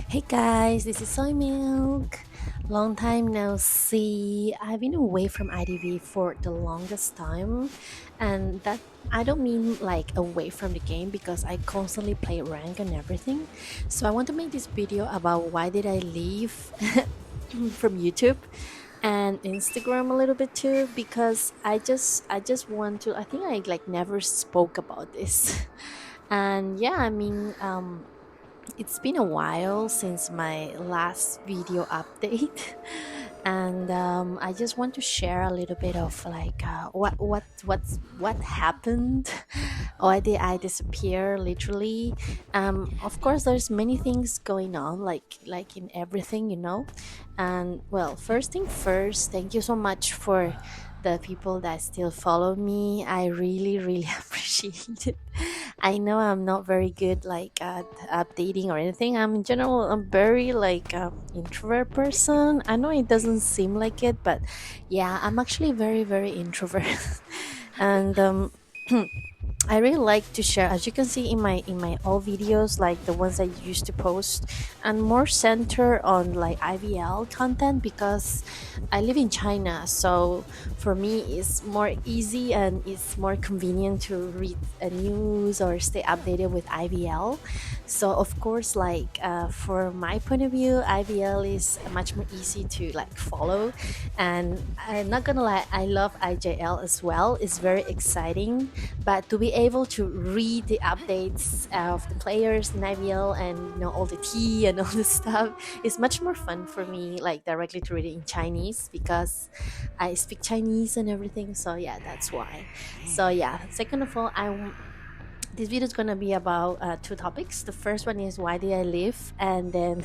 Hey guys, this is Soy Milk. Long time no see. I've been away from IDV for the longest time, and that I don't mean like away from the game because I constantly play rank and everything. So I want to make this video about why did I leave from YouTube and Instagram a little bit too because I just want to. I think I like never spoke about this, and yeah, it's been a while since my last video update and I just want to share a little bit of like what happened. Why did I disappear literally? Of course there's many things going on like in everything, and well, first thing first, thank you so much for the people that still follow me. I really appreciate it. I know I'm not very good like at updating or anything. I'm in general I'm very like introvert person. I know it doesn't seem like it, but yeah, I'm actually very introvert. And I really like to share, as you can see in my old videos, like the ones I used to post, and more center on like IVL content because I live in China. So for me, it's more easy and it's more convenient to read a news or stay updated with IVL. So of course, like for my point of view, IVL is much more easy to like follow, and I'm not gonna lie, I love IJL as well. It's very exciting, but to be able to read the updates of the players in IVL and all the tea and all this stuff is much more fun for me, like directly to read it in Chinese because I speak Chinese and everything. So yeah, that's why. So yeah, second of all, this video is going to be about two topics. The first one is why did I leave, and then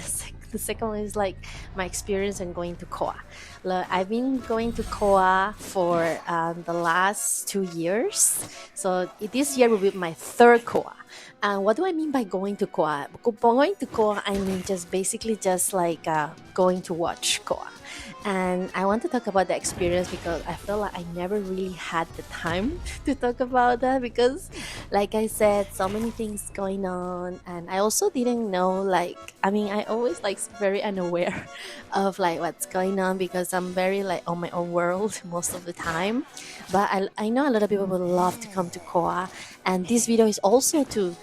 the second one is like my experience in going to COA. I've been going to COA for the last 2 years, so this year will be my third COA. And what do I mean by going to COA? Going to COA, I mean just basically just like going to watch COA. And I want to talk about the experience because I feel like I never really had the time to talk about that because, like I said, so many things going on, and I also didn't know. I always like very unaware of like what's going on because I'm very like on my own world most of the time. But I know a lot of people would love to come to Koa, and this video is also to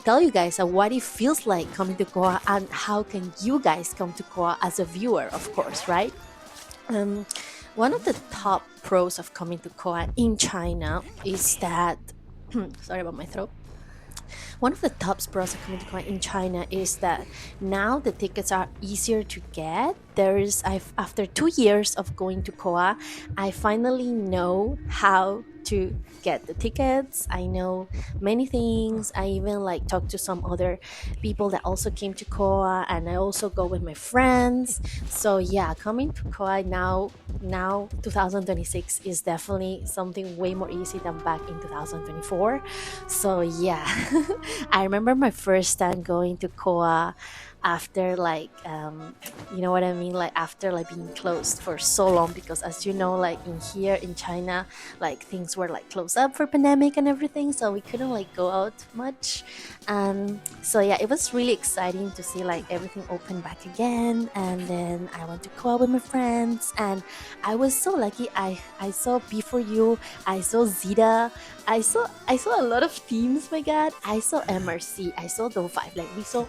tell you guys what it feels like coming to Koa and how can you guys come to Koa as a viewer, of course, right? Um, One of the top pros of coming to Koa in China is that sorry about my throat. One of the top pros of coming to Koa in China is that now the tickets are easier to get. After 2 years of going to Koa, I finally know how to get the tickets. I know many things. I even like talk to some other people that also came to Koa, and I also go with my friends. So yeah, coming to Koa now 2026 is definitely something way more easy than back in 2024. So yeah, I remember my first time going to Koa after like you know what I mean, like after like being closed for so long, because as you know, like in here in China, like things were like closed up for pandemic and everything, so we couldn't like go out much. So yeah, it was really exciting to see like everything open back again, and then I went to Koa with my friends, and I was so lucky. I saw before you, I saw Zeta, I saw a lot of teams. My God, I saw MRC, I saw the five. Like we saw,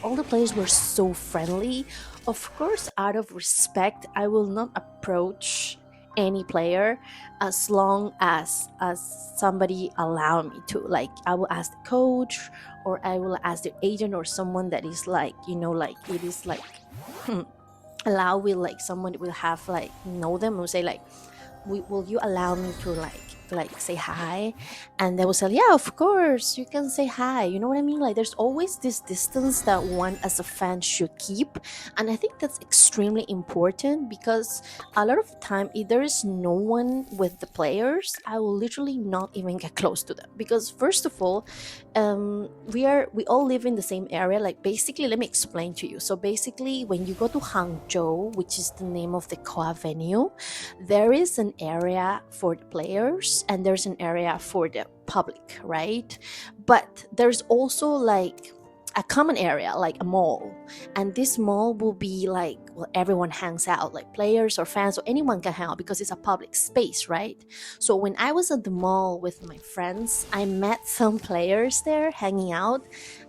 all the players were so friendly. Of course, out of respect, I will not approach any player as long as somebody allow me to. Like I will ask the coach, or I will ask the agent, or someone that is like, like it is like allow with like someone that will have like know them, will say like, will you allow me to like say hi? And they will say, yeah, of course you can say hi. You know what I mean? Like there's always this distance that one as a fan should keep, and I think that's extremely important because a lot of the time, if there is no one with the players, I will literally not even get close to them because first of all, we all live in the same area. Like basically, let me explain to you. So basically, when you go to Hangzhou, which is the name of the Koa venue, there is an area for the players and there's an area for the public, right? But there's also like a common area like a mall, and this mall will be like, well, everyone hangs out, like players or fans or anyone can hang out because it's a public space, right? So when I was at the mall with my friends, I met some players there hanging out,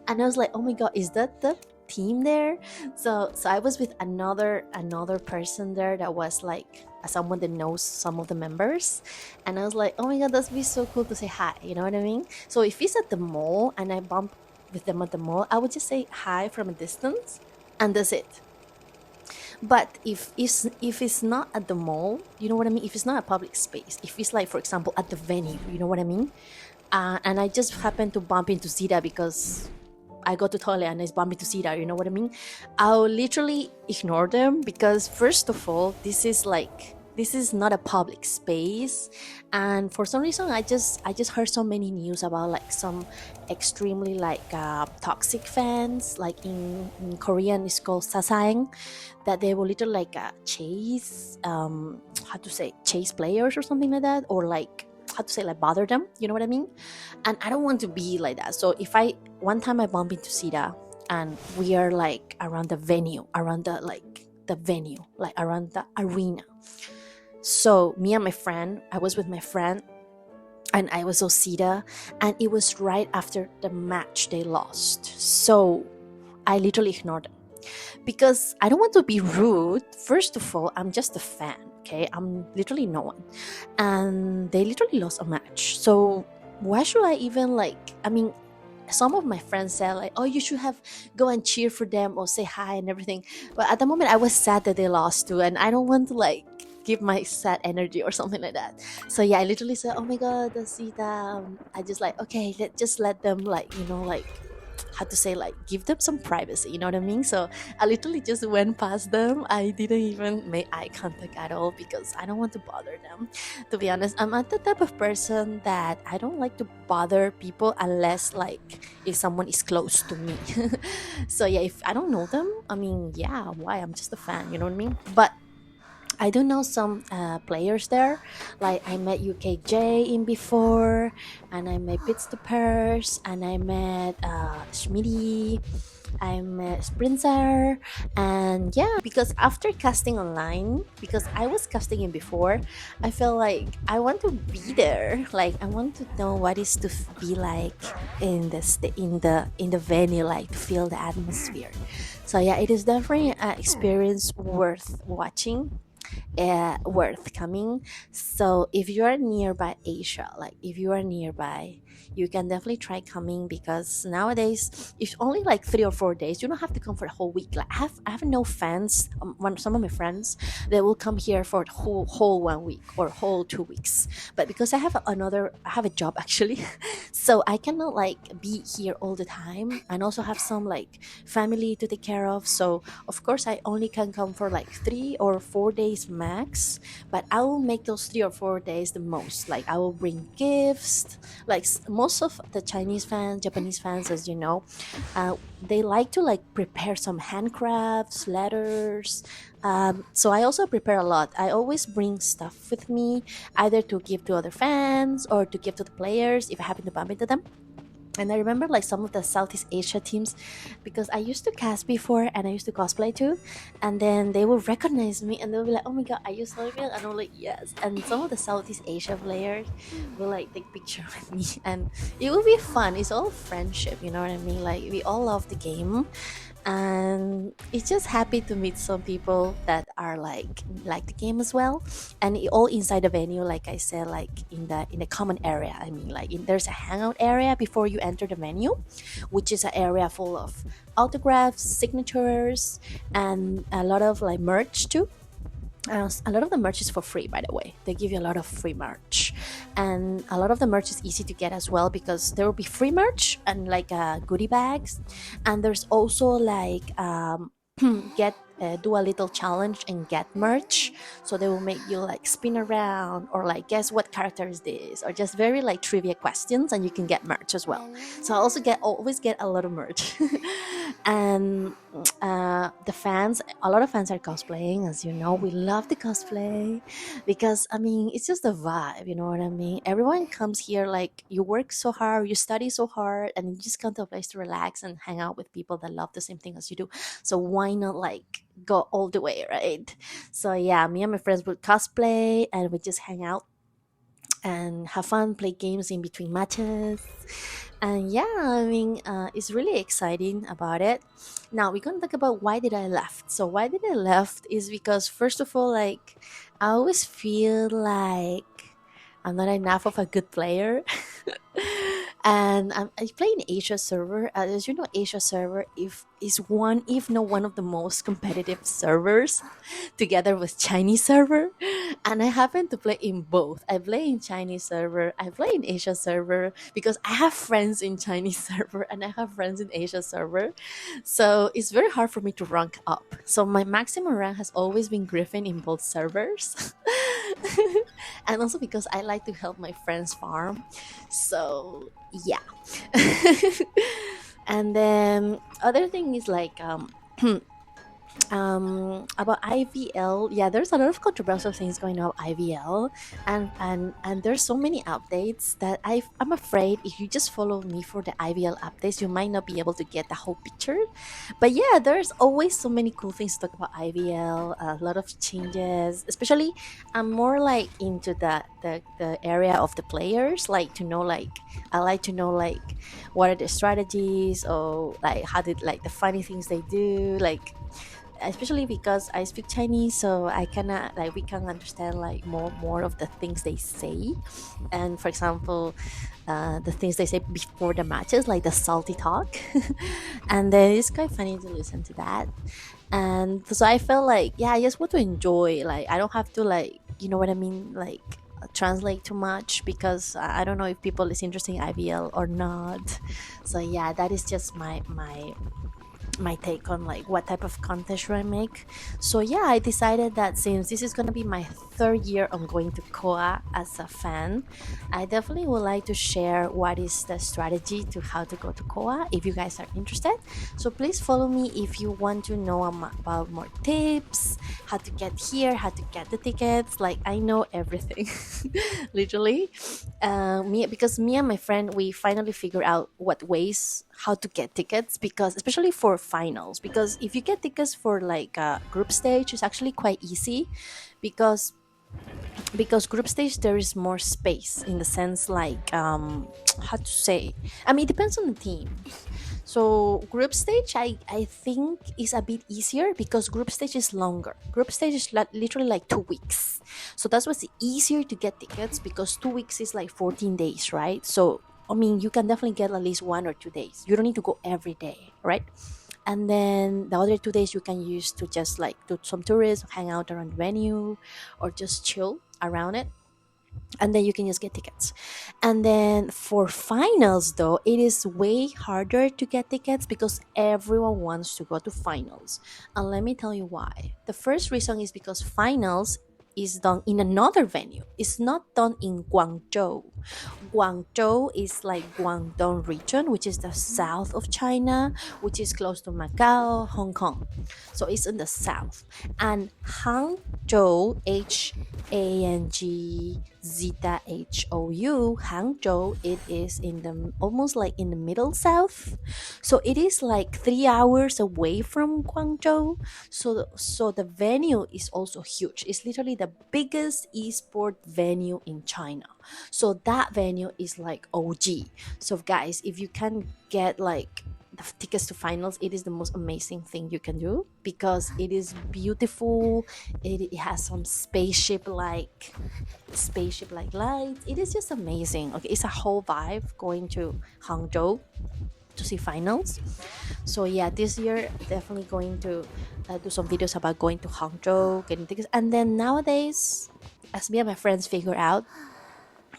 and I was like, oh my god, is that the team there? So I was with another person there that was like someone that knows some of the members, and I was like, oh my god, that'd be so cool to say hi, you know what I mean? So if it's at the mall and I bump with them at the mall, I would just say hi from a distance, and that's it. But if it's not at the mall, you know what I mean? If it's not a public space, if it's like, for example, at the venue, you know what I mean? And I just happen to bump into Zita because I go to toilet and I bump into Zita, you know what I mean? I'll literally ignore them because, first of all, this is not a public space, and for some reason I just heard so many news about like some extremely like toxic fans, like in Korean it's called sasaeng, that they will literally like chase how to say, chase players or something like that, or like how to say, like bother them, you know what I mean? And I don't want to be like that. So if I one time I bump into Sita and we are like around the venue, around the venue, like around the arena. So me and my friend, I was with my friend, and I was Osita, and it was right after the match they lost. So I literally ignored them because I don't want to be rude. First of all, I'm just a fan, okay? I'm literally no one. And they literally lost a match. So why should I even like, I mean, some of my friends said like, oh, you should have go and cheer for them or say hi and everything. But at the moment I was sad that they lost too, and I don't want to like give my sad energy or something like that. So yeah, I literally said, oh my god, that's Sita. I just like, okay, just let them like, you know, like how to say, like give them some privacy, you know what I mean? So I literally just went past them. I didn't even make eye contact at all because I don't want to bother them. To be honest, I'm not the type of person that I don't like to bother people unless like if someone is close to me. So yeah, if I don't know them, I mean, yeah, why? I'm just a fan, you know what I mean? But I do know some players there. Like I met UKJ in before, and I met Bitstopers, and I met Schmitty, I met Sprinter, and yeah, because after casting online, because I was casting in before, I felt like I want to be there. Like I want to know what is to be like in the venue, like to feel the atmosphere. So yeah, it is definitely an experience worth watching, worth coming. So if you are nearby Asia, like if you are nearby, you can definitely try coming because nowadays it's only like 3 or 4 days. You don't have to come for a whole week. Like I have no fans. Some of my friends, they will come here for the whole 1 week or whole 2 weeks. But because I have a job actually, so I cannot like be here all the time, and also have some like family to take care of. So of course I only can come for like 3 or 4 days max, but I will make those 3 or 4 days the most. Like I will bring gifts. Like most of the Chinese fans, Japanese fans, as you know, they like to like prepare some handcrafts, letters. So I also prepare a lot. I always bring stuff with me, either to give to other fans or to give to the players if I happen to bump into them. And I remember like some of the Southeast Asia teams, because I used to cast before and I used to cosplay too, and then they will recognize me and they'll be like, oh my god, are you Soybean? And I'm like, yes. And some of the Southeast Asia players will like take picture with me, and it will be fun. It's all friendship, you know what I mean? Like we all love the game, and it's just happy to meet some people that are like the game as well, and all inside the venue, like I said, like in the common area. I mean, like there's a hangout area before you enter the venue, which is an area full of autographs, signatures, and a lot of like merch too. A lot of the merch is for free, by the way. They give you a lot of free merch, and a lot of the merch is easy to get as well because there will be free merch and like goodie bags, and there's also like get do a little challenge and get merch. So they will make you like spin around or like guess what character is this, or just very like trivia questions, and you can get merch as well. So I also always get a lot of merch. And the fans, a lot of fans are cosplaying. As you know, we love the cosplay because I mean it's just a vibe. You know what I mean? Everyone comes here like you work so hard, you study so hard, and you just come to a place to relax and hang out with people that love the same thing as you do. So why not like go all the way, right? So yeah, me and my friends would cosplay and we just hang out and have fun, play games in between matches. And yeah, I mean, it's really exciting about it. Now we're gonna talk about why did I left. So why did I left is because first of all, like I always feel like I'm not enough of a good player. And I play in Asia server. As you know, Asia server if is one, if not one of the most competitive servers, together with Chinese server. And I happen to play in both. I play in Chinese server, I play in Asia server because I have friends in Chinese server and I have friends in Asia server. So it's very hard for me to rank up. So my maximum rank has always been Griffin in both servers. And also because I like to help my friends farm. So yeah. And then other thing is like about IVL. Yeah, there's a lot of controversial things going on with IVL, and there's so many updates that I'm afraid if you just follow me for the IVL updates, you might not be able to get the whole picture. But yeah, there's always so many cool things to talk about IVL. A lot of changes, especially I'm more like into the area of the players, like to know like I like to know like what are the strategies or like how did like the funny things they do, like especially because I speak Chinese, so I cannot like we can understand like more of the things they say. And for example, the things they say before the matches, like the salty talk, and then it's quite funny to listen to that. And so I felt like yeah, I just want to enjoy. Like I don't have to like you know what I mean, like translate too much because I don't know if people is interested in IVL or not. So yeah, that is just my take on like what type of content should I make. So yeah, I decided that since this is gonna be my third year on going to COA as a fan, I definitely would like to share what is the strategy to how to go to COA if you guys are interested. So please follow me if you want to know about more tips, how to get here, how to get the tickets. Like I know everything, literally. Me and my friend, we finally figured out what ways how to get tickets because especially for finals, because if you get tickets for like a group stage it's actually quite easy because group stage there is more space in the sense like how to say, I mean it depends on the team. So group stage I think is a bit easier because group stage is longer. Group stage is literally like 2 weeks, so that's what's easier to get tickets because 2 weeks is like 14 days, right? So I mean you can definitely get at least 1 or 2 days, you don't need to go every day, right? And then the other 2 days you can use to just like do some tourism, hang out around the venue, or just chill around it, and then you can just get tickets. And then for finals though, it is way harder to get tickets because everyone wants to go to finals. And let me tell you why. The first reason is because finals is done in another venue, it's not done in Guangzhou. Guangzhou is like Guangdong region, which is the south of China, which is close to Macau, Hong Kong. So it's in the south. And Hangzhou, Hangzhou, Hangzhou, it is in the almost like in the middle south. So it is like 3 hours away from Guangzhou. So the venue is also huge. It's literally the biggest esport venue in China. So that venue is like OG. So guys, if you can get like the tickets to finals, it is the most amazing thing you can do because it is beautiful. It has some spaceship like lights. It is just amazing. Okay, it's a whole vibe going to Hangzhou to see finals. So yeah, this year definitely going to do some videos about going to Hangzhou, getting tickets. And then nowadays, as me and my friends figure out,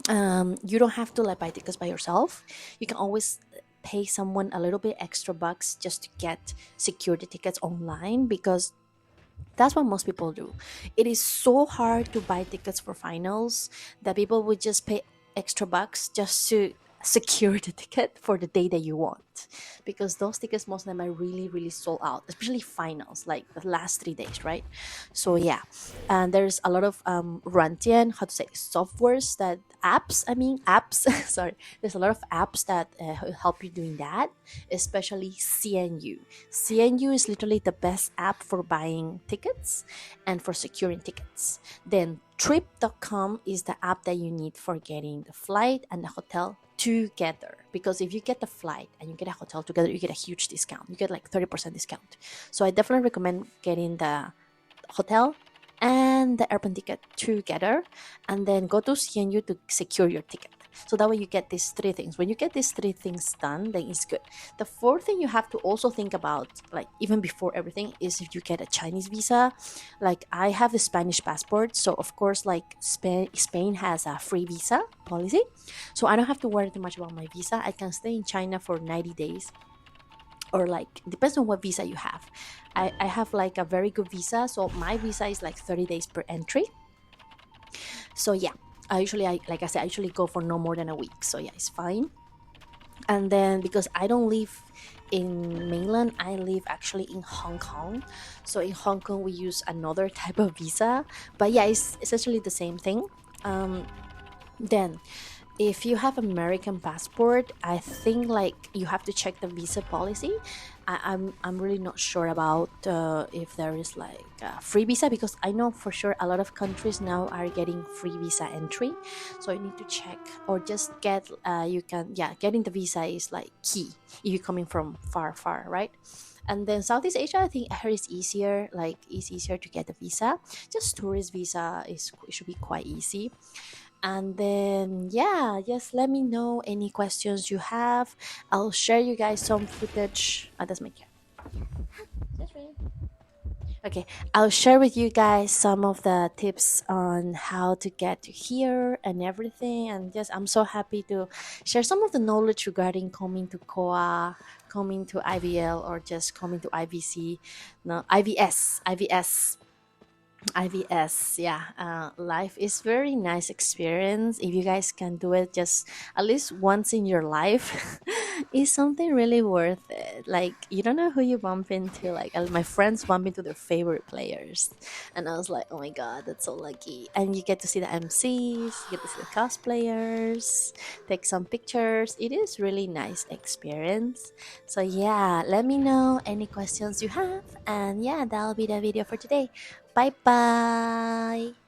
you don't have to like buy tickets by yourself. You can always pay someone a little bit extra bucks just to get security tickets online because that's what most people do. It is so hard to buy tickets for finals that people would just pay extra bucks just to secure the ticket for the day that you want, because those tickets, most of them are really really sold out, especially finals, like the last 3 days, right? So yeah, and there's a lot of rantian, how to say, softwares, that apps, I mean apps, sorry, there's a lot of apps that help you doing that, especially cnu is literally the best app for buying tickets and for securing tickets. Then trip.com is the app that you need for getting the flight and the hotel together, because if you get the flight and you get a hotel together, you get a huge discount, you get like 30% discount. So I definitely recommend getting the hotel and the airplane ticket together, and then go to CNU to secure your ticket. So that way you get these three things. When you get these three things done, then it's good. The fourth thing you have to also think about, like even before everything, is if you get a Chinese visa. Like I have the Spanish passport, so of course, like Spain has a free visa policy, so I don't have to worry too much about my visa. I can stay in China for 90 days, or like depends on what visa you have. I have like a very good visa, so my visa is like 30 days per entry. So yeah, like I said, I usually go for no more than a week, so yeah, it's fine. And then because I don't live in mainland, I live actually in Hong Kong. So in Hong Kong we use another type of visa, but yeah, it's essentially the same thing. Then if you have American passport, I think like you have to check the visa policy. I'm really not sure about if there is like a free visa, because I know for sure a lot of countries now are getting free visa entry. So you need to check, or just get you can, yeah, getting the visa is like key if you're coming from far, right? And then Southeast Asia, I think here is easier. Like it's easier to get the visa. Just tourist visa is, it should be quite easy. And then yeah, just let me know any questions you have. I'll share you guys some footage. That's my cat. That's right. Okay, I'll share with you guys some of the tips on how to get to here and everything. And just I'm so happy to share some of the knowledge regarding coming to COA, coming to IVL, or just coming to IVC, no, IVS. Yeah, life is very nice experience. If you guys can do it just at least once in your life, it's something really worth it. Like you don't know who you bump into. Like my friends bump into their favorite players, and I was like, oh my god, that's so lucky. And you get to see the MCs, you get to see the cosplayers, take some pictures. It is really nice experience. So yeah, let me know any questions you have, and yeah, that'll be the video for today. Bye bye.